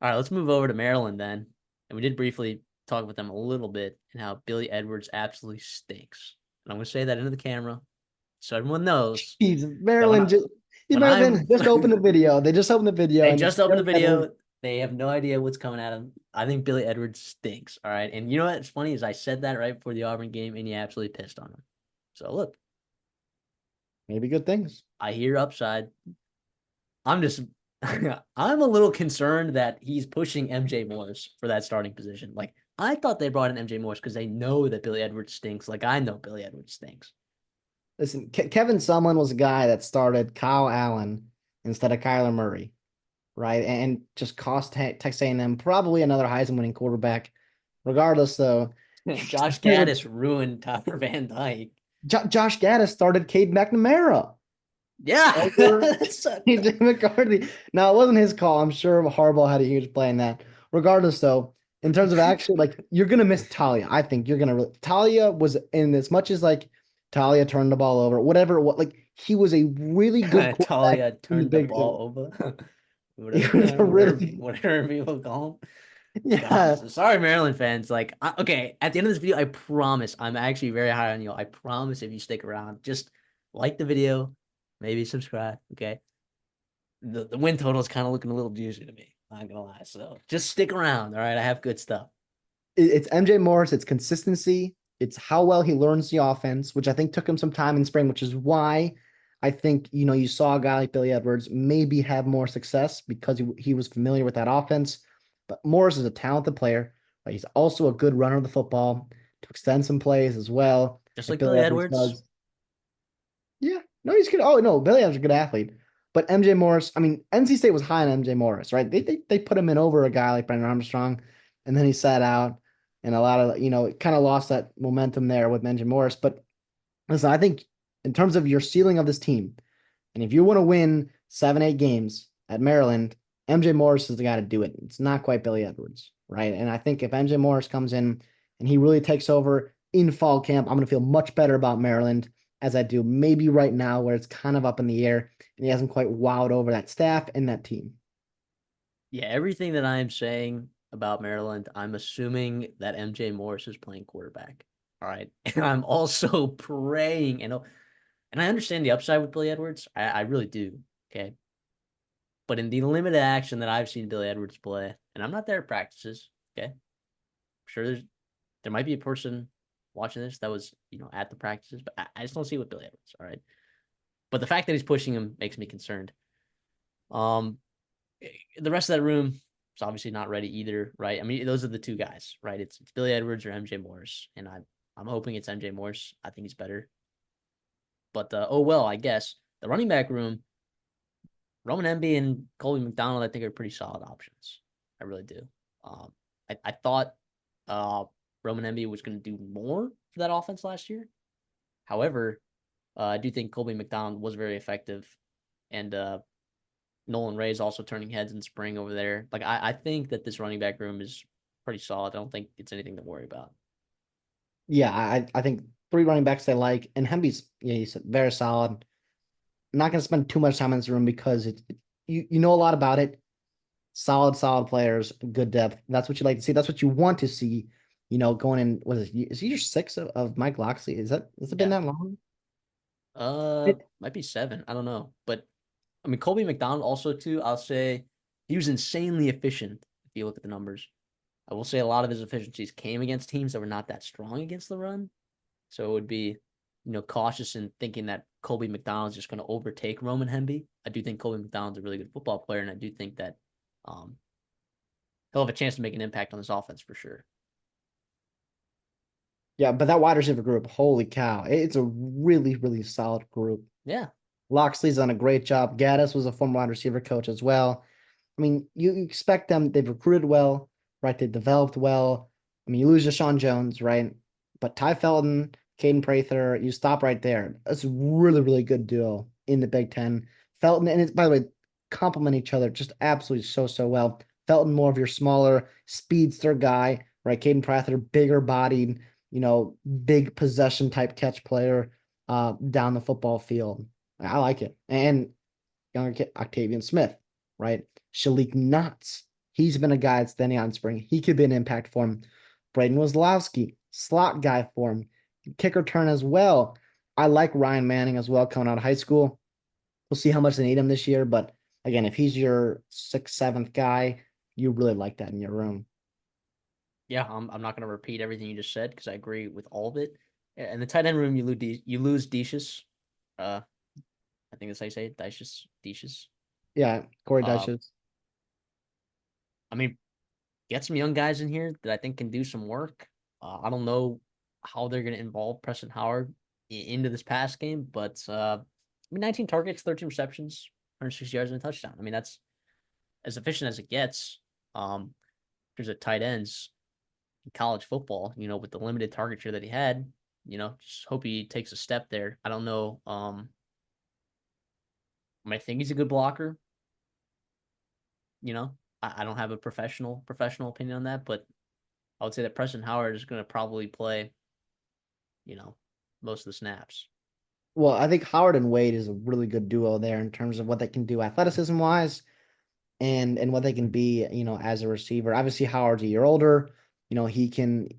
All right, let's move over to Maryland then. And we did briefly talk about them a little bit and how Billy Edwards absolutely stinks. And I'm going to say that into the camera so everyone knows He's that Maryland. You when might have I'm been just open the video. They just opened the video they and just just opened the Billy Edwards. video, they have no idea what's coming at them. I think Billy Edwards stinks. All right, and you know what's funny is I said that right before the Auburn game, and he absolutely pissed on him. So look, Maybe good things. I hear upside. I'm just I'm a little concerned that he's pushing MJ Morris for that starting position. Like I thought they brought in MJ Morris because they know that Billy Edwards stinks. Like I know Billy Edwards stinks. Listen, Kevin Sumlin was a guy that started Kyle Allen instead of Kyler Murray, right? And just cost Texas A&M probably another Heisman winning quarterback. Regardless, though, Josh Gaddis ruined Tyler Van Dyke. Josh Gaddis started Cade McNamara Yeah, over that's a, AJ McCarthy. Now, it wasn't his call. I'm sure Harbaugh had a huge play in that. Regardless, though, in terms of actually, like, you're going to miss Talia. I think you're going to. Talia was in as much as, like, Talia turned the ball over, whatever. What, like, he was a really good quarterback Talia in the turned the Big Ten. ball over. He was a whatever, really, whatever people call him. God, yeah. so sorry, Maryland fans. Like, okay, at the end of this video, I promise I'm actually very high on you. I promise if you stick around, just like the video, maybe subscribe. Okay, the win total is kind of looking a little juicy to me. Not gonna lie. So just stick around. All right, I have good stuff. It's MJ Morris, it's consistency, it's how well he learns the offense, which I think took him some time in spring, which is why I think, you saw a guy like Billy Edwards maybe have more success because he was familiar with that offense. But Morris is a talented player, but he's also a good runner of the football to extend some plays as well, Just like like Billy Billy Edwards Edwards. does. Yeah, no, he's good. Oh, no, Billy Edwards is a good athlete. But MJ Morris, I mean, NC State was high on MJ Morris, right? They put him in over a guy like Brendan Armstrong, and then he sat out, and a lot of, it kind of lost that momentum there with MJ Morris. But listen, I think in terms of your ceiling of this team, and if you want to win 7, 8 games at Maryland, MJ Morris is the guy to do it. It's not quite Billy Edwards, right? And I think if MJ Morris comes in and he really takes over in fall camp, I'm going to feel much better about Maryland as I do maybe right now, where it's kind of up in the air and he hasn't quite wowed over that staff and that team. Yeah, everything that I am saying about Maryland, I'm assuming that MJ Morris is playing quarterback. All right. And I'm also praying and I understand the upside with Billy Edwards. I really do. Okay. But in the limited action that I've seen Billy Edwards play, and I'm not there at practices, okay. I'm sure there might be a person watching this that was, at the practices, but I just don't see it with Billy Edwards. All right. But the fact that he's pushing him makes me concerned. Um, the rest of that room is obviously not ready either, right? I mean, those are the two guys, right? It's Billy Edwards or MJ Morris, and I'm hoping it's MJ Morris. I think he's better. But oh well, I guess the running back room, Roman Emby and Colby McDonald, I think are pretty solid options. I really do. Um, I thought uh, Roman Emby was going to do more for that offense last year. However, I do think Colby McDonald was very effective, and Nolan Ray is also turning heads in spring over there. Like I think that this running back room is pretty solid. I don't think it's anything to worry about. Yeah, I think 3 running backs they like, and Hemby's, yeah, he's very solid. I'm not going to spend too much time in this room because you know a lot about it. Solid players, good depth. That's what you like to see. That's what you want to see. Going in. What is it? Is he year 6 of Mike Locksley? Has it been Yeah. that long? Might be 7. I don't know. But I mean Colby McDonald also too, I'll say he was insanely efficient if you look at the numbers. I will say a lot of his efficiencies came against teams that were not that strong against the run. So it would be, cautious in thinking that Colby McDonald's just going to overtake Roman Hemby. I do think Colby McDonald's a really good football player, and I do think that um, he'll have a chance to make an impact on this offense for sure. Yeah, but that wide receiver group, holy cow, it's a really, really solid group. Yeah. Loxley's done a great job. Gaddis was a former wide receiver coach as well. I mean, you expect them. They've recruited well, right? They developed well. I mean, you lose Deshaun Jones, right? But Ty Felton, Caden Prather, you stop right there. That's a really, really good duo in the Big Ten. Felton, and it's, by the way, complement each other just absolutely so well. Felton, more of your smaller speedster guy, right? Caden Prather, bigger bodied, big possession type catch player down the football field. I like it. And younger kid, Octavian Smith, right? Shalik Knotts, He's been a guy that's standing out in spring. He could be an impact for him. Braden Wazlowski, slot guy for him. Kick return as well. I like Ryan Manning as well coming out of high school. We'll see how much they need him this year. But again, if he's your sixth, seventh guy, you really like that in your room. Yeah, I'm not going to repeat everything you just said because I agree with all of it. In the tight end room, you lose Decious. Uh, I think that's how you say it, Decious. Yeah, Corey Uh, Dyches. I mean, get some young guys in here that I think can do some work. I don't know how they're going to involve Preston Howard into this pass game, but I mean, 19 targets, 13 receptions, 160 yards and a touchdown. I mean, that's as efficient as it gets. Um, there's a tight ends in college football, with the limited target share that he had. Just hope he takes a step there. I don't know. I think he's a good blocker. You know, I don't have a professional opinion on that, but I would say that Preston Howard is going to probably play, you know, most of the snaps. Well, I think Howard and Wade is a really good duo there in terms of what they can do athleticism wise and what they can be, as a receiver. Obviously, Howard's a year older. He can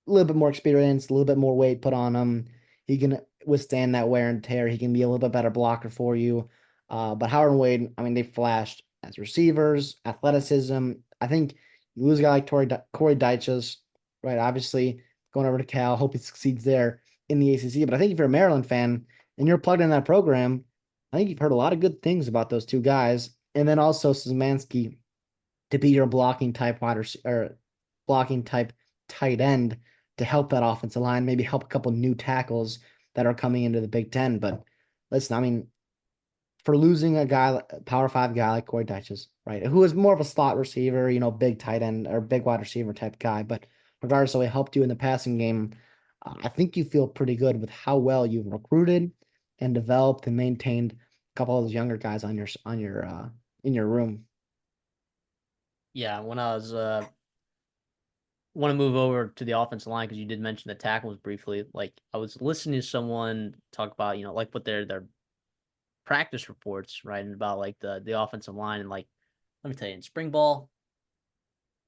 a little bit more experience, a little bit more weight put on him. He can withstand that wear and tear. He can be a little bit better blocker for you. But Howard and Wade, I mean, they flashed as receivers, athleticism. I think you lose a guy like Corey Dyches, right? Obviously, going over to Cal, hope he succeeds there in the ACC. But I think if you're a Maryland fan and you're plugged in that program, I think you've heard a lot of good things about those two guys. And then also Szymanski to be your blocking type or blocking type tight end to help that offensive line, maybe help a couple new tackles that are coming into the Big Ten. But listen, I mean, for losing a guy, Power Five guy like Corey Dyches, right, who is more of a slot receiver, big tight end or big wide receiver type guy, but regardless of what helped you in the passing game, I think you feel pretty good with how well you've recruited and developed and maintained a couple of those younger guys on your in your room. Yeah, when I was want to move over to the offensive line because you did mention the tackles briefly. Like I was listening to someone talk about, like what their practice reports, right, and about like the offensive line and like let me tell you, in spring ball,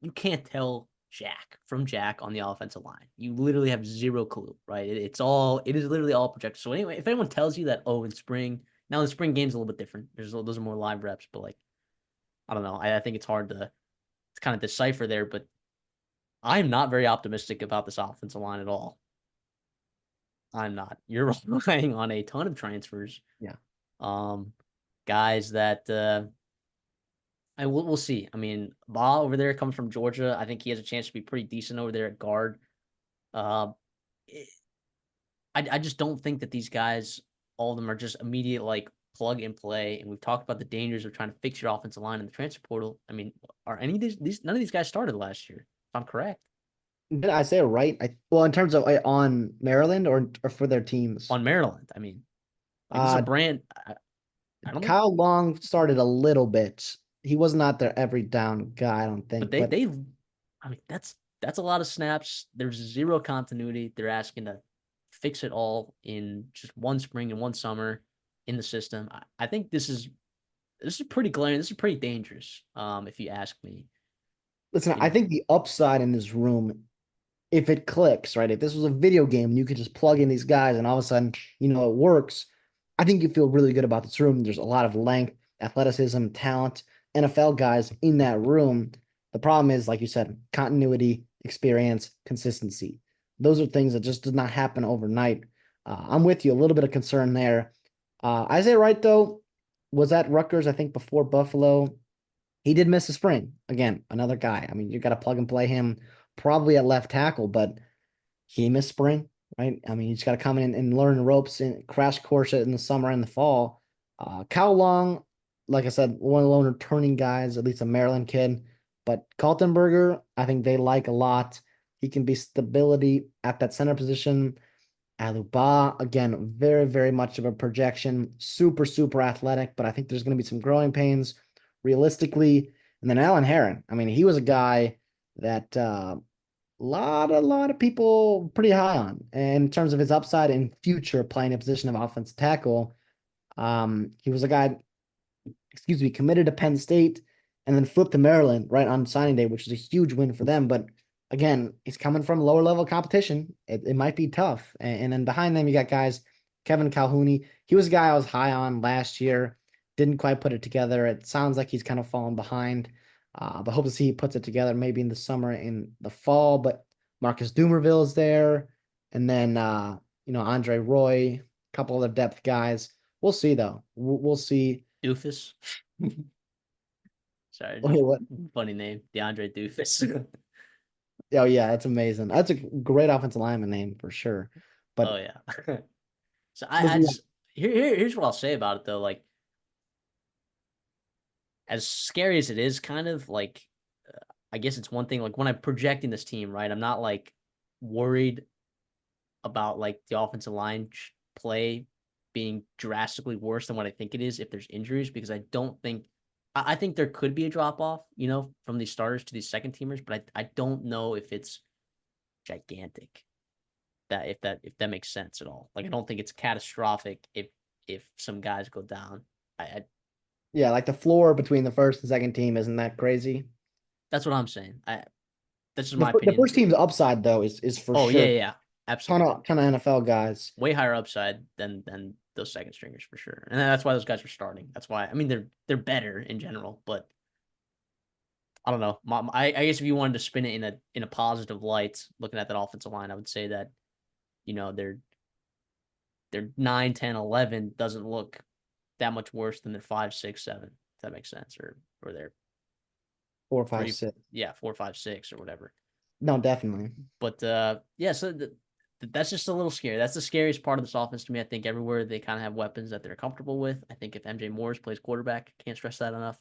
you can't tell Jack from Jack on the offensive line. You literally have zero clue, right? It is literally all projected. So anyway, if anyone tells you that, oh, in spring, now the spring game's a little bit different. Those are more live reps, but like I don't know. I think it's hard to kind of decipher there, but I'm not very optimistic about this offensive line at all. I'm not. You're relying on a ton of transfers. Yeah. Um, guys that we'll see. I mean, Ba over there comes from Georgia. I think he has a chance to be pretty decent over there at guard. Uh, I just don't think that these guys, all of them, are just immediate like plug and play. And we've talked about the dangers of trying to fix your offensive line in the transfer portal. I mean, are any of these none of these guys started last year? If I'm correct Did I say it right? Well, in terms of on Maryland or for their teams. on Maryland. I mean, like this is a Uh, brand. I don't think, Kyle Long started a little bit. He was not their every down guy, I don't but think. they But they. I mean, that's a lot of snaps. There's zero continuity. They're asking to fix it all in just one spring and one summer in the system. I think this is pretty glaring. This is pretty dangerous. If you ask me, listen, you I know, think the upside in this room, if it clicks, right? If this was a video game and you could just plug in these guys and all of a sudden, it works, I think you feel really good about this room. There's a lot of length, athleticism, talent, NFL guys in that room. The problem is, like you said, continuity, experience, consistency. Those are things that just did not happen overnight. I'm with you. A little bit of concern there. Isaiah Wright, though, was at Rutgers, I think, before Buffalo. He did miss a spring. Again, another guy. I mean, you got to plug and play him probably at left tackle, but he missed spring, right? I mean, you just got to come in and learn the ropes and crash course it in the summer and the fall. Kyle Long, like I said, one of the lone returning guys, at least a Maryland kid. But Kaltenberger, I think they like a lot. He can be stability at that center position. Aluba, again, very, very much of a projection. Super, super athletic, but I think there's going to be some growing pains realistically. And then Alan Heron. I mean, he was a guy that lot of people pretty high on in terms of his upside and future playing a position of offensive tackle. He was a guy, excuse me, committed to Penn State and then flipped to Maryland right on signing day, which is a huge win for them. But again, he's coming from lower level competition. It might be tough. And then behind them, you got guys, Kevin Calhoun. He was a guy I was high on last year. Didn't quite put it together. It sounds like he's kind of fallen behind. But hope to see he puts it together maybe in the summer, in the fall. But Marcus Dumerville is there. And then, Andre Roy, a couple other depth guys. We'll see, though. We'll see. Doofus. Sorry, Wait, just what? funny name, DeAndre Doofus. Oh yeah, that's amazing. That's a great offensive lineman name for sure. Oh But yeah. So what I do you got? just here's what I'll say about it though. Like as scary as it is, kind of like I guess it's one thing. Like when I'm projecting this team, right? I'm not like worried about like the offensive line play being drastically worse than what I think it is if there's injuries, because I don't think I think there could be a drop off, from these starters to these second teamers, but I don't know if it's gigantic. If that makes sense at all. Like I don't think it's catastrophic if some guys go down. I Yeah, like the floor between the first and second team isn't that crazy. That's what I'm saying. That's just The, my the opinion. first team's upside though is for Oh yeah, sure yeah, yeah. ton Absolutely. of ton of NFL guys. Way higher upside than those second stringers for sure. And that's why those guys are starting. That's why I mean they're better in general, but I don't know. I guess if you wanted to spin it in a positive light, looking at that offensive line, I would say that their 9, 10, 11 doesn't look that much worse than their 5, 6, 7. If that makes sense, or their 4, 5, 3, 6. yeah, 4, 5, 6 or whatever. No, definitely. But yeah, so that's just a little scary. That's the scariest part of this offense to me. I think everywhere they kind of have weapons that they're comfortable with. I think if MJ Morris plays quarterback, can't stress that enough.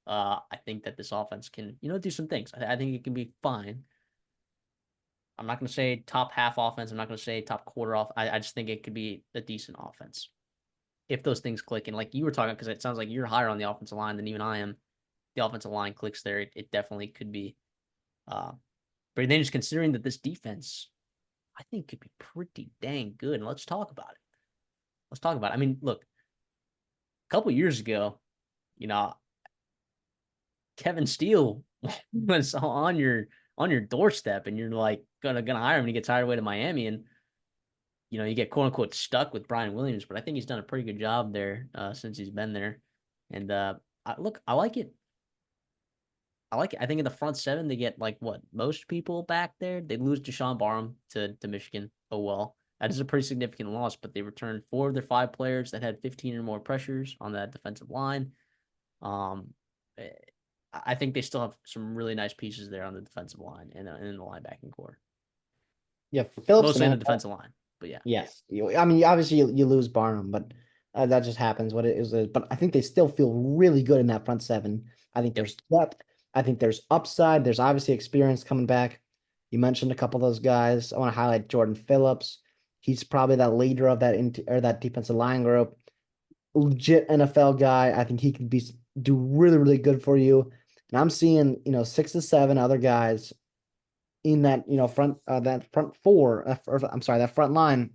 I think that this offense can, do some things. I think it can be fine. I'm not going to say top half offense. I'm not going to say top quarter off. I just think it could be a decent offense if those things click. And like you were talking, because it sounds like you're higher on the offensive line than even I am. The offensive line clicks there. It definitely could be. Uh, but then just considering that this defense, I think could be pretty dang good. And let's talk about it. Let's talk about it. I mean, look, a couple years ago, you know, Kevin Steele was on your doorstep, and you're like gonna hire him, and he gets hired away to Miami, and you get quote unquote stuck with Brian Williams. But I think he's done a pretty good job there since he's been there. And I like it. I like it. I think in the front seven, they get like what most people back there. They lose Deshaun Barham to Michigan. Oh well, that is a pretty significant loss. But they returned 4 of their 5 players that had 15 or more pressures on that defensive line. Um, eh, I think they still have some really nice pieces there on the defensive line and in the linebacking core, Yeah, Phillips mostly in and the defensive line. But yeah, yes. I mean, obviously you lose Barnum, but that just happens. What it is, but I think they still feel really good in that front seven. I think yep, there's depth. I think there's upside. There's obviously experience coming back. You mentioned a couple of those guys. I want to highlight Jordan Phillips. He's probably that leader of that defensive line group. Legit NFL guy. I think he can do really really good for you. And I'm seeing 6 to 7 other guys in that front four. I'm sorry, that front line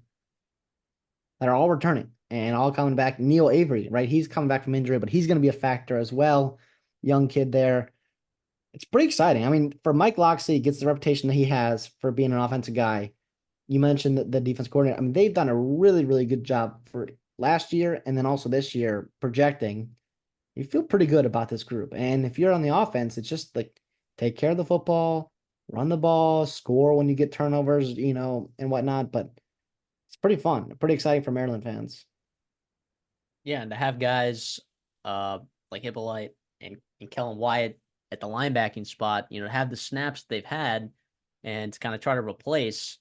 that are all returning and all coming back. Neil Avery, right? He's coming back from injury, but he's going to be a factor as well. Young kid there. It's pretty exciting. I mean, for Mike Locksley, gets the reputation that he has for being an offensive guy. You mentioned the defense coordinator. I mean, they've done a really, really good job for last year and then also this year projecting. You feel pretty good about this group. And if you're on the offense, it's just like take care of the football, run the ball, score when you get turnovers, and whatnot. But it's pretty fun, pretty exciting for Maryland fans. yeah, and to have guys like Hippolyte and Kellen Wyatt at the linebacking spot, have the snaps they've had, and to kind of try to replace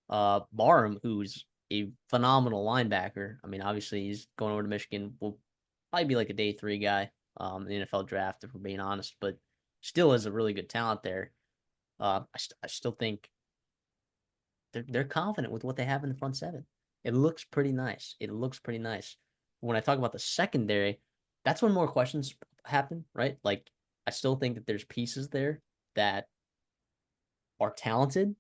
Barham, who's a phenomenal linebacker. I mean, obviously he's going over to Michigan. Will probably be like a day 3 guy in the NFL draft, if we're being honest, but still is a really good talent there. I still think they're confident with what they have in the front seven. It looks pretty nice. It looks pretty nice. When I talk about the secondary, that's when more questions happen, right? Like I still think that there's pieces there that are talented,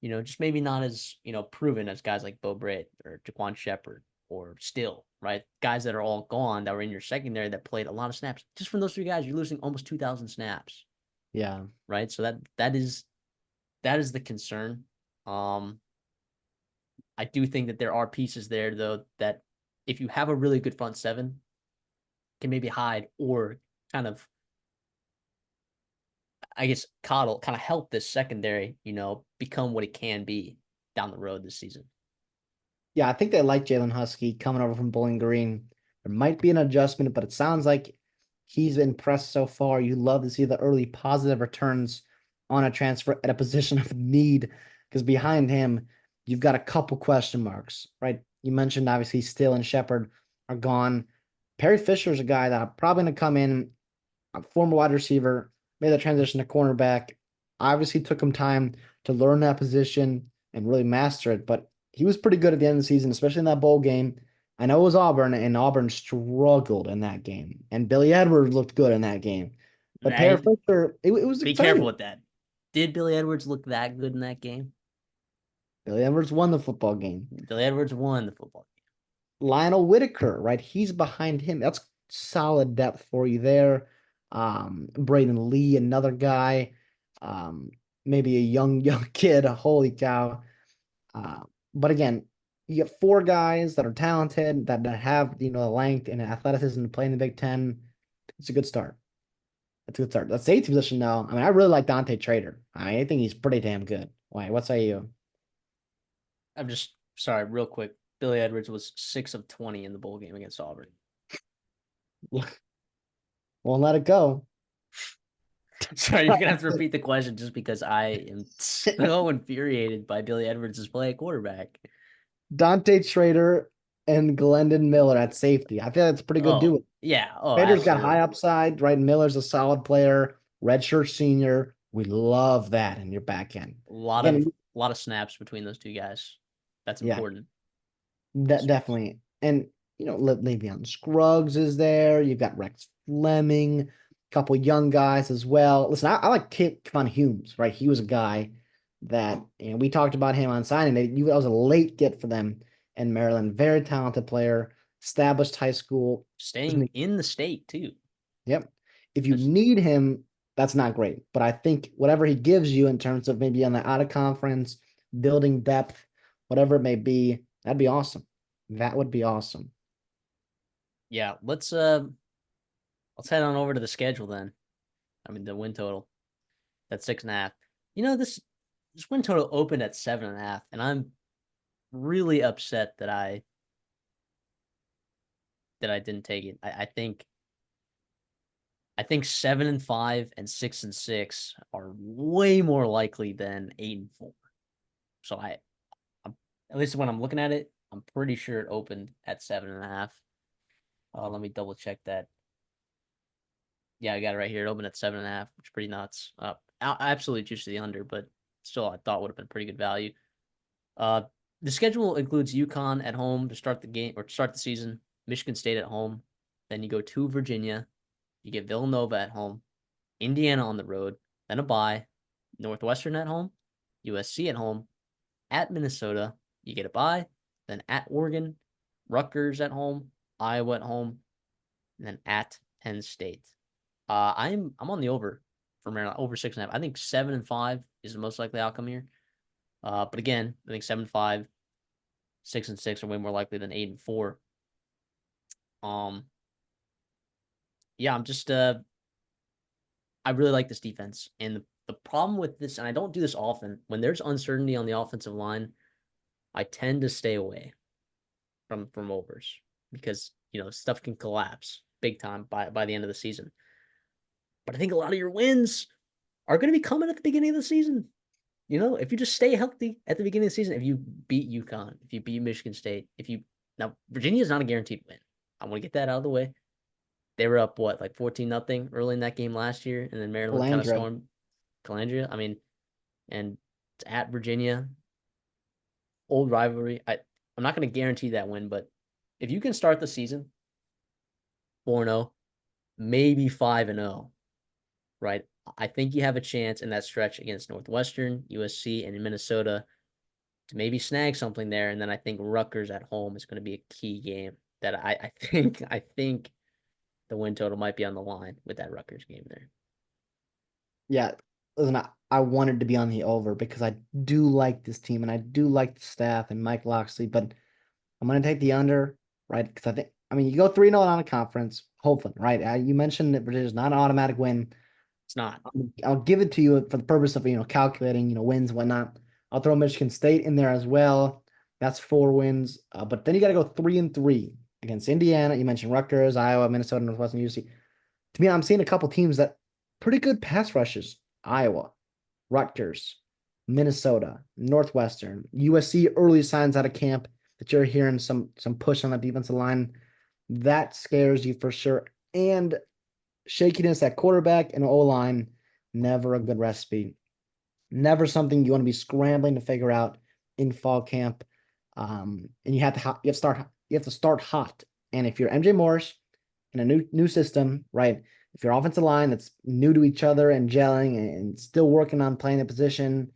just maybe not as proven as guys like Bo Britt or Jaquan Shepard. or Still, right? Guys that are all gone that were in your secondary that played a lot of snaps. Just from those three guys, you're losing almost 2,000 snaps, Yeah. right? So that is the concern. Um, I do think that there are pieces there though that if you have a really good front seven, can maybe hide or kind of, I guess, coddle, kind of help this secondary, become what it can be down the road this season. Yeah, I think they like Jalen Husky coming over from Bowling Green. There might be an adjustment, but it sounds like he's impressed so far. You love to see the early positive returns on a transfer at a position of need because behind him, you've got a couple question marks, right? You mentioned obviously Still and Shepard are gone. Perry Fisher's a guy that I'm probably going to come in, a former wide receiver, made the transition to cornerback. Obviously took him time to learn that position and really master it, but he was pretty good at the end of the season, especially in that bowl game. I know it was Auburn, and Auburn struggled in that game, and Billy Edwards looked good in that game. But Perry Right? Fisher, it was Be careful exciting. with that. Did Billy Edwards look that good in that game? Billy Edwards won the football game. Billy Edwards won the football Lionel Whitaker, right? He's behind him. That's solid depth for you there. Braden Lee, another guy. Um, maybe a young kid. Holy cow. Uh, but again, you get four guys that are talented, that have the length and athleticism to play in the Big Ten. It's a good start. It's a good start. The safety position, though. I mean, I really like Dante Trader. I think he's pretty damn good. Wait, what say you? I'm just sorry, real quick. Billy Edwards was 6 of 20 in the bowl game against Auburn. Won't let it go. Sorry, you're gonna have to repeat the question just because I am so infuriated by Billy Edwards' play at quarterback. Dante Trader and Glendon Miller at safety. I think that's a pretty good Oh, duo. yeah. Oh, Trader's got high absolutely. upside, right? Miller's a solid player, redshirt senior. We love that in your back end. A lot of Again, a lot of snaps between those two guys. That's yeah, important. definitely. And Le'Veon Scruggs is there. You've got Rex Fleming, a couple young guys as well. Listen, I like Kevon Humes, right? He was a guy that we talked about him on signing day. That was a late get for them in Maryland. Very talented player, established high school. Staying in the state too. Yep. If you That's, need him, that's not great. But I think whatever he gives you in terms of maybe on the out of conference, building depth, whatever it may be, that'd be awesome. That would be awesome. yeah, let's head on over to the schedule then. I mean the win total. That's 6.5. This win total opened at 7.5, and I'm really upset that I didn't take it. I think 7-5 and 6-6 are way more likely than 8-4. So I'm, at least when I'm looking at it, I'm pretty sure it opened at 7.5. Let me double check that. Yeah, I got it right here. It opened at 7.5, which is pretty nuts. Absolutely juice to the under, but still, I thought would have been pretty good value. Uh, the schedule includes UConn at home to start the game or to start the season. Michigan State at home. Then you go to Virginia. You get Villanova at home. Indiana on the road. Then a bye. Northwestern at home. USC at home. At Minnesota, you get a bye. Then at Oregon. Rutgers at home. Iowa at home. And then at Penn State. I'm on the over for Maryland, over 6.5. I think 7-5 is the most likely outcome here. But again, I think 7-5, 6-6 are way more likely than 8-4. Um, yeah, I really like this defense. And the problem with this, and I don't do this often, when there's uncertainty on the offensive line, I tend to stay away from overs because stuff can collapse big time by the end of the season. But I think a lot of your wins are going to be coming at the beginning of the season. If you just stay healthy at the beginning of the season, if you beat UConn, if you beat Michigan State, if you now Virginia is not a guaranteed win. I want to get that out of the way. They were up what, like 14-0 early in that game last year, and then Maryland kind of Calandra. stormed Calandria. I mean, and it's at Virginia, old rivalry. I'm not going to guarantee that win, but if you can start the season 4-0, maybe 5-0, right? I think you have a chance in that stretch against Northwestern, USC, and Minnesota to maybe snag something there. And then I think Rutgers at home is going to be a key game that I think the win total might be on the line with that Rutgers game there. Yeah, listen, I wanted to be on the over because I do like this team and I do like the staff and Mike Locksley, but I'm going to take the under, right? Because I mean, you go 3-0 on a conference, hopefully, right? You mentioned that Virginia's not an automatic win. It's not. I'll give it to you for the purpose of, calculating, wins and whatnot. I'll throw Michigan State in there as well. That's 4 wins. But then you got to go 3-3 against Indiana. You mentioned Rutgers, Iowa, Minnesota, Northwestern, UC. To me, I'm seeing a couple teams that pretty good pass rushes. Iowa, Rutgers, Minnesota, Northwestern, USC, early signs out of camp that you're hearing some push on the defensive line. That scares you for sure. And shakiness at quarterback and O-line, never a good recipe. Never something you want to be scrambling to figure out in fall camp. And you have to start hot. And if you're MJ Morris in a new system, right? If your offensive line that's new to each other and gelling and still working on playing the position,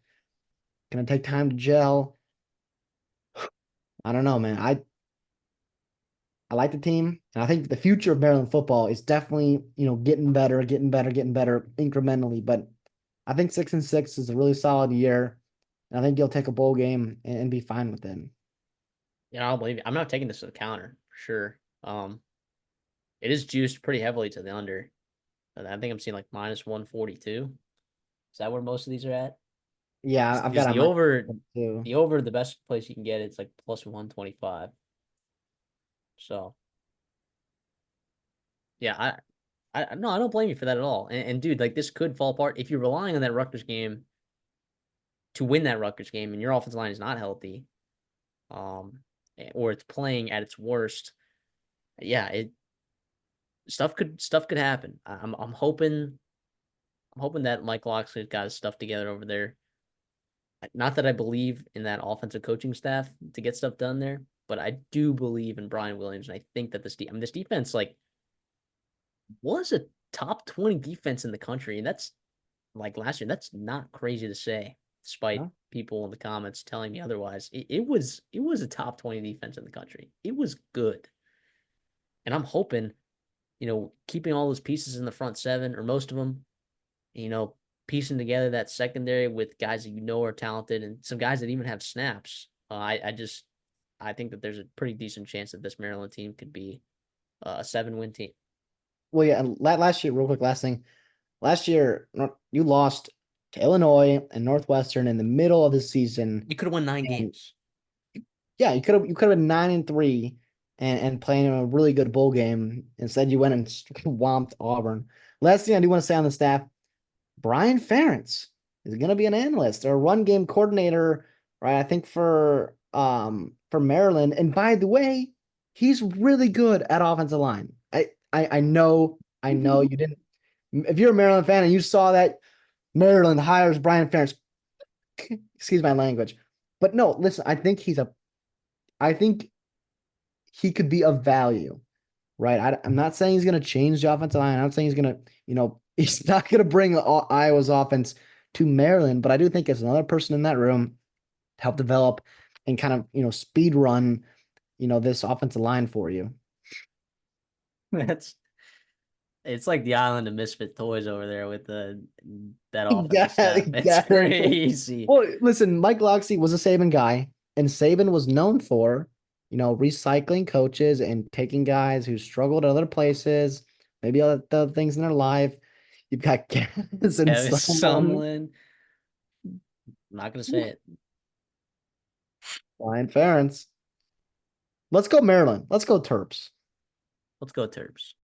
gonna take time to gel. I don't know, man. I like the team, and I think the future of Maryland football is definitely, getting better, getting better, getting better incrementally. But I think 6-6 is a really solid year, and I think you'll take a bowl game and be fine with it. Yeah, I don't believe you. I'm not taking this to the counter for sure. It is juiced pretty heavily to the under. I think I'm seeing like minus 142. Is that where most of these are at? Yeah, I've Is got on the my over too. the over the best place you can get it's like plus 125. So yeah, I no, I don't blame you for that at all. And dude, like this could fall apart if you're relying on that Rutgers game to win that Rutgers game and your offensive line is not healthy, or it's playing at its worst. Yeah, it stuff could happen. I'm hoping that Mike Locksley's got his stuff together over there. Not that I believe in that offensive coaching staff to get stuff done there, but I do believe in Brian Williams, and I think that this defense like was a top 20 defense in the country, and that's like last year. That's not crazy to say, despite No? people in the comments telling me otherwise. It was a top 20 defense in the country. It was good, and I'm hoping keeping all those pieces in the front seven or most of them, you know, piecing together that secondary with guys that are talented and some guys that even have snaps. I think that there's a pretty decent chance that this Maryland team could be a 7-win team. Well, yeah, and last year, real quick, last thing. Last year, you lost to Illinois and Northwestern in the middle of the season. You could have won 9 And games. yeah, you could have been 9-3 and playing in a really good bowl game. Instead, you went and swamped Auburn. Last thing I do want to say on the staff, Brian Ferentz is going to be an analyst or a run game coordinator, right? I think for Maryland. And by the way, he's really good at offensive line. I know you didn't. If you're a Maryland fan and you saw that Maryland hires Brian Ferentz, excuse my language, but no, listen, I think he could be of value, right? I'm not saying he's going to change the offensive line. I'm not saying he's going to, he's not going to bring Iowa's offense to Maryland, but I do think it's another person in that room to help develop and kind of, speed run, this offensive line for you. That's It's like the island of misfit toys over there with that offensive Yeah, staff. It's yeah. crazy. Well, listen, Mike Locksley was a Saban guy, and Saban was known for, recycling coaches and taking guys who struggled at other places, maybe other things in their life. You've got Gaz and Kevin someone, Sumlin. I'm not gonna say it. Brian Ferentz. Let's go Maryland. Let's go Terps. Let's go Terps.